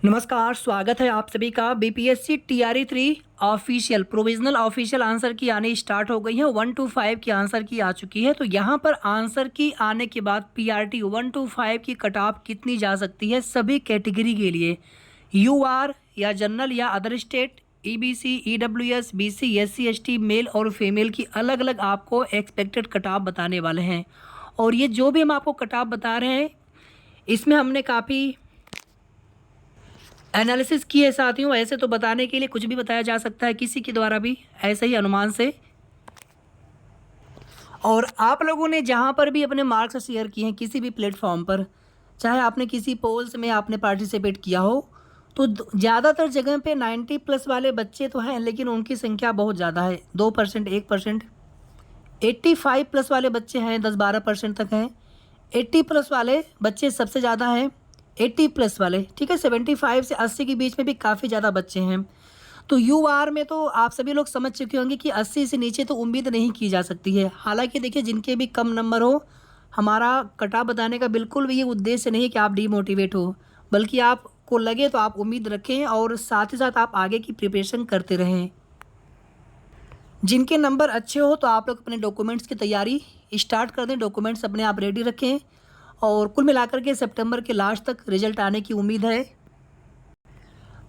नमस्कार, स्वागत है आप सभी का। BPSC TRE 3 official provisional official answer की आने स्टार्ट हो गई है। 1 to 5 की आंसर की आ चुकी है। तो यहाँ पर आंसर की आने के बाद पीआरटी 1 to 5 की कट ऑफ कितनी जा सकती है सभी कैटेगरी के लिए, यूआर या जनरल या other state, EBC, EWS, BC, SC, ST, male और फीमेल की अलग अलग आपको एक्सपेक्टेड कट ऑफ बताने वाले हैं। और ये जो भी हम आपको कट ऑफ बता रहे हैं इसमें हमने काफ़ी एनालिसिस की है साथियों। ऐसे तो बताने के लिए कुछ भी बताया जा सकता है किसी के द्वारा भी, ऐसे ही अनुमान से। और आप लोगों ने जहाँ पर भी अपने मार्क्स शेयर किए हैं किसी भी प्लेटफॉर्म पर, चाहे आपने किसी पोल्स में आपने पार्टिसिपेट किया हो, तो ज़्यादातर जगह पे 90 प्लस वाले बच्चे तो हैं, लेकिन उनकी संख्या बहुत ज़्यादा है, 2%, 1%। 85 प्लस वाले बच्चे हैं, 10-12% तक हैं। 80 प्लस वाले बच्चे सबसे ज़्यादा हैं, 80 प्लस वाले, ठीक है। 75 से 80 के बीच में भी काफ़ी ज़्यादा बच्चे हैं। तो यूआर में तो आप सभी लोग समझ चुके होंगे कि 80 से नीचे तो उम्मीद नहीं की जा सकती है। हालांकि देखिए, जिनके भी कम नंबर हो, हमारा कटा बताने का बिल्कुल भी ये उद्देश्य नहीं है कि आप डीमोटिवेट हो, बल्कि आपको लगे तो आप उम्मीद रखें और साथ ही साथ आप आगे की प्रिपरेशन करते रहें। जिनके नंबर अच्छे हो तो आप लोग अपने डॉक्यूमेंट्स की तैयारी स्टार्ट कर दें, डॉक्यूमेंट्स अपने आप रेडी रखें। और कुल मिलाकर के सितंबर के लास्ट तक रिजल्ट आने की उम्मीद है।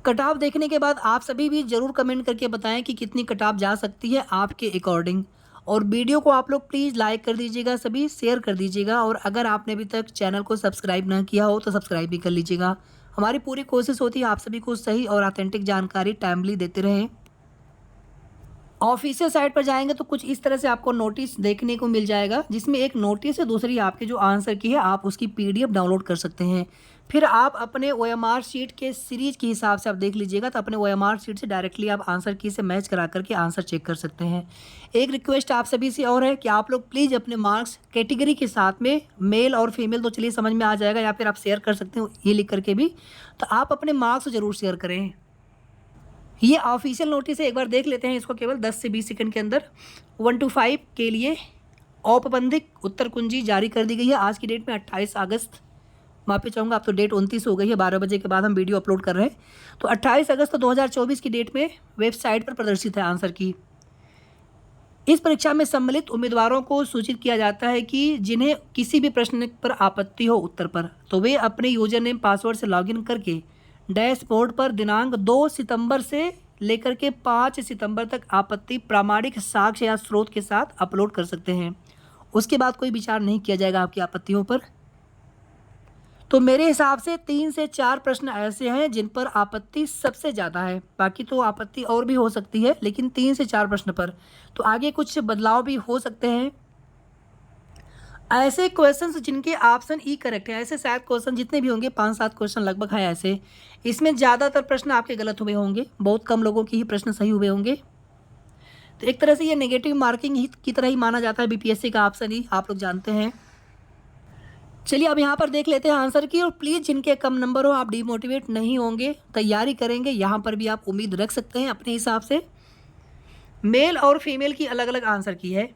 कट ऑफ देखने के बाद आप सभी भी ज़रूर कमेंट करके बताएं कि कितनी कट ऑफ जा सकती है आपके अकॉर्डिंग। और वीडियो को आप लोग प्लीज़ लाइक कर दीजिएगा, सभी शेयर कर दीजिएगा। और अगर आपने अभी तक चैनल को सब्सक्राइब ना किया हो तो सब्सक्राइब भी कर लीजिएगा। हमारी पूरी कोशिश होती है आप सभी को सही और ऑथेंटिक जानकारी टाइमली देते रहें। ऑफिशियल साइट पर जाएंगे तो कुछ इस तरह से आपको नोटिस देखने को मिल जाएगा, जिसमें एक नोटिस है, दूसरी आपके जो आंसर की है आप उसकी पीडीएफ डाउनलोड कर सकते हैं। फिर आप अपने ओएमआर शीट के सीरीज के हिसाब से आप देख लीजिएगा, तो अपने ओएमआर शीट से डायरेक्टली आप आंसर की से मैच करा करके आंसर चेक कर सकते हैं। एक रिक्वेस्ट आप सभी से और है कि आप लोग प्लीज़ अपने मार्क्स कैटेगरी के साथ में, मेल और फीमेल तो चलिए समझ में आ जाएगा, या फिर आप शेयर कर सकते हो ये लिख करके भी, तो आप अपने मार्क्स ज़रूर शेयर करें। ये ऑफिशियल नोटिस है, एक बार देख लेते हैं इसको केवल 10 से 20 सेकंड के अंदर। 1 to 5 के लिए औपबंधिक उत्तर कुंजी जारी कर दी गई है आज की डेट में 28 अगस्त। माफ़ी चाहूँगा, अब तो डेट 29 हो गई है, 12 बजे के बाद हम वीडियो अपलोड कर रहे हैं। तो 28 अगस्त 2024 की डेट में वेबसाइट पर प्रदर्शित है आंसर की। इस परीक्षा में सम्मिलित उम्मीदवारों को सूचित किया जाता है कि जिन्हें किसी भी प्रश्न पर आपत्ति हो उत्तर पर, तो वे अपने यूजर नेम पासवर्ड से लॉगिन करके डैशबोर्ड पर दिनांक 2 सितंबर से लेकर के 5 सितंबर तक आपत्ति प्रामाणिक साक्ष्य या स्रोत के साथ अपलोड कर सकते हैं। उसके बाद कोई विचार नहीं किया जाएगा आपकी आपत्तियों पर। तो मेरे हिसाब से 3 से 4 प्रश्न ऐसे हैं जिन पर आपत्ति सबसे ज़्यादा है, बाकी तो आपत्ति और भी हो सकती है, लेकिन 3 से 4 प्रश्न पर तो आगे कुछ बदलाव भी हो सकते हैं। ऐसे क्वेश्चंस जिनके ऑप्शन ई करेक्ट है, ऐसे शायद क्वेश्चन जितने भी होंगे 5-7 क्वेश्चन लगभग है ऐसे, इसमें ज़्यादातर प्रश्न आपके गलत हुए होंगे, बहुत कम लोगों के ही प्रश्न सही हुए होंगे। तो एक तरह से ये नेगेटिव मार्किंग ही की तरह ही माना जाता है बीपीएससी का ऑप्शन ही, आप लोग जानते हैं। चलिए अब यहाँ पर देख लेते हैं आंसर की। और प्लीज़ जिनके कम नंबर हो आप डिमोटिवेट नहीं होंगे, तैयारी करेंगे, यहाँ पर भी आप उम्मीद रख सकते हैं अपने हिसाब से। मेल और फीमेल की अलग अलग आंसर की है।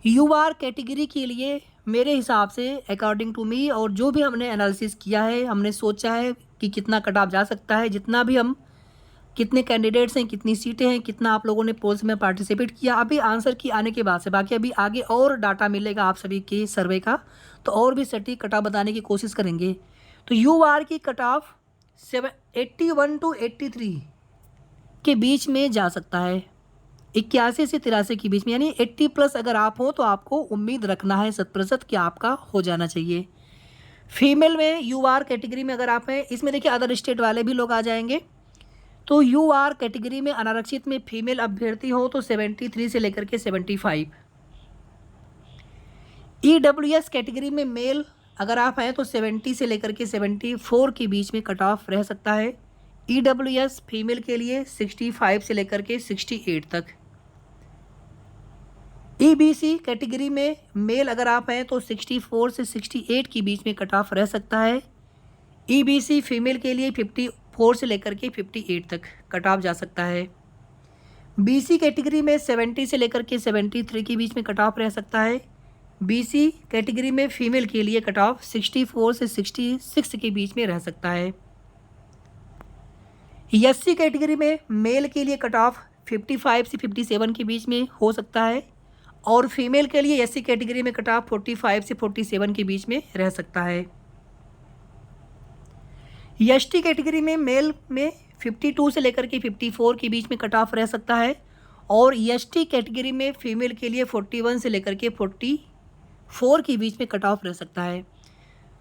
यूआर कैटेगरी के लिए मेरे हिसाब से अकॉर्डिंग टू मी, और जो भी हमने एनालिसिस किया है, हमने सोचा है कि कितना कट ऑफ जा सकता है, जितना भी हम, कितने कैंडिडेट्स हैं, कितनी सीटें हैं, कितना आप लोगों ने पोल्स में पार्टिसिपेट किया, अभी आंसर की आने के बाद से, बाकी अभी आगे और डाटा मिलेगा आप सभी के सर्वे का, तो और भी सटीक कट ऑफ बताने की कोशिश करेंगे। तो यूआर की कट ऑफ 81 to 83 के बीच में जा सकता है, 81 से 83 के बीच में, यानी 80 प्लस अगर आप हो तो आपको उम्मीद रखना है 100% कि आपका हो जाना चाहिए। फीमेल में यूआर कैटेगरी में अगर आप हैं, इसमें देखिए अदर स्टेट वाले भी लोग आ जाएंगे। तो यूआर कैटेगरी में अनारक्षित में फीमेल अभ्यर्थी हो तो 73 से लेकर के 75। ईडब्ल्यूएस कैटेगरी में मेल अगर आप हैं तो 70 से लेकर के 74 के बीच में कट ऑफ रह सकता है। ईडब्ल्यूएस फीमेल के लिए 65 से लेकर के 68 तक। ईबीसी कैटेगरी में मेल अगर आप हैं तो 64 से 68 के बीच में कट ऑफ रह सकता है। ईबीसी फीमेल के लिए 54 से लेकर के 58 तक कट ऑफ जा सकता है। बीसी कैटेगरी में 70 से लेकर के 73 के बीच में कट ऑफ रह सकता है। बीसी कैटेगरी में फीमेल के लिए कट ऑफ 64 से 66 के बीच में रह सकता है। एससी कैटेगरी में मेल के लिए कट ऑफ 55 से 57 के बीच में हो सकता है और फीमेल के लिए एससी कैटेगरी में कट ऑफ 45 से 47 के बीच में रह सकता है। एसटी कैटेगरी में मेल में 52 से लेकर के 54 के बीच में कट ऑफ रह सकता है और एसटी कैटेगरी में फीमेल के लिए 41 से लेकर के 44 के बीच में कट ऑफ रह सकता है।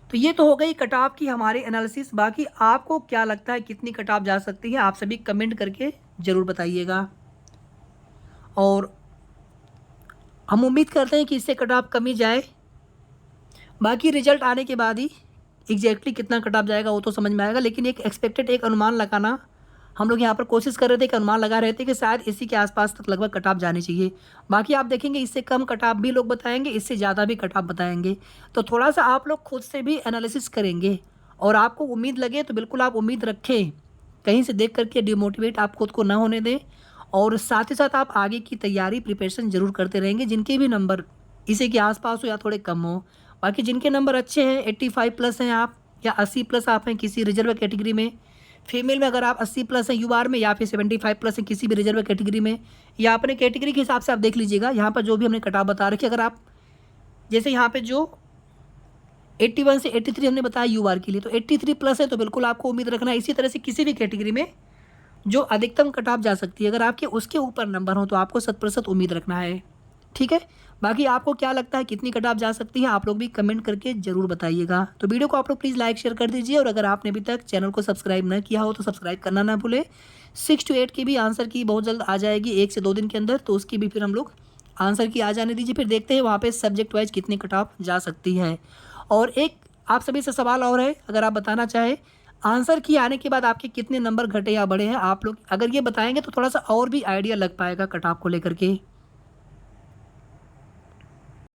तो ये तो हो गई कट ऑफ की हमारी एनालिसिस। बाकी आपको क्या लगता है कितनी कट ऑफ जा सकती है, आप सभी कमेंट करके ज़रूर बताइएगा और हम उम्मीद करते हैं कि इससे कट ऑफ कमी जाए। बाकी रिजल्ट आने के बाद ही एग्जैक्टली कितना कट ऑफ जाएगा वो तो समझ में आएगा, लेकिन एक एक्सपेक्टेड एक अनुमान लगाना हम लोग यहाँ पर कोशिश कर रहे थे कि अनुमान लगा रहे थे कि शायद इसी के आसपास तक लगभग कट ऑफ जानी चाहिए। बाकी आप देखेंगे इससे कम कट ऑफ भी लोग बताएंगे, इससे ज़्यादा भी कट ऑफ बताएंगे। तो थोड़ा सा आप लोग खुद से भी एनालिसिस करेंगे और आपको उम्मीद लगे तो बिल्कुल आप उम्मीद रखें, कहीं से देख करके डिमोटिवेट आप खुद को ना होने दें और साथ ही साथ आप आगे की तैयारी प्रिपरेशन ज़रूर करते रहेंगे जिनके भी नंबर इसी के आसपास हो या थोड़े कम हो। बाकी जिनके नंबर अच्छे हैं 85 प्लस हैं आप या 80 प्लस आप हैं किसी रिजर्व कैटेगरी में, फीमेल में अगर आप 80 प्लस हैं यूआर में या फिर 75 प्लस हैं किसी भी रिजर्व कैटेगरी में, या अपने कैटेगरी के हिसाब से आप देख लीजिएगा। यहाँ पर जो भी हमने कट ऑफ बता रखी, अगर आप जैसे यहाँ पे जो 81 से 83 हमने बताया यूआर के लिए, तो 83 प्लस है तो बिल्कुल आपको उम्मीद रखना है। इसी तरह से किसी भी कैटेगरी में जो अधिकतम कट ऑफ जा सकती है, अगर आपके उसके ऊपर नंबर हो तो आपको 100% उम्मीद रखना है। ठीक है, बाकी आपको क्या लगता है कितनी कट ऑफ जा सकती है, आप लोग भी कमेंट करके ज़रूर बताइएगा। तो वीडियो को आप लोग प्लीज़ लाइक शेयर कर दीजिए और अगर आपने अभी तक चैनल को सब्सक्राइब न किया हो तो सब्सक्राइब करना ना भूलें। 6 to 8 की भी आंसर की बहुत जल्द आ जाएगी, 1 से 2 दिन के अंदर, तो उसकी भी फिर हम लोग आंसर की आ जाने दीजिए, फिर देखते हैं वहाँ पर सब्जेक्ट वाइज कितनी कट ऑफ जा सकती है। और एक आप सभी से सवाल और है, अगर आप बताना चाहें आंसर की आने के बाद आपके कितने नंबर घटे या बढ़े हैं, आप लोग अगर ये बताएंगे तो थोड़ा सा और भी आइडिया लग पाएगा कट ऑफ को लेकर के।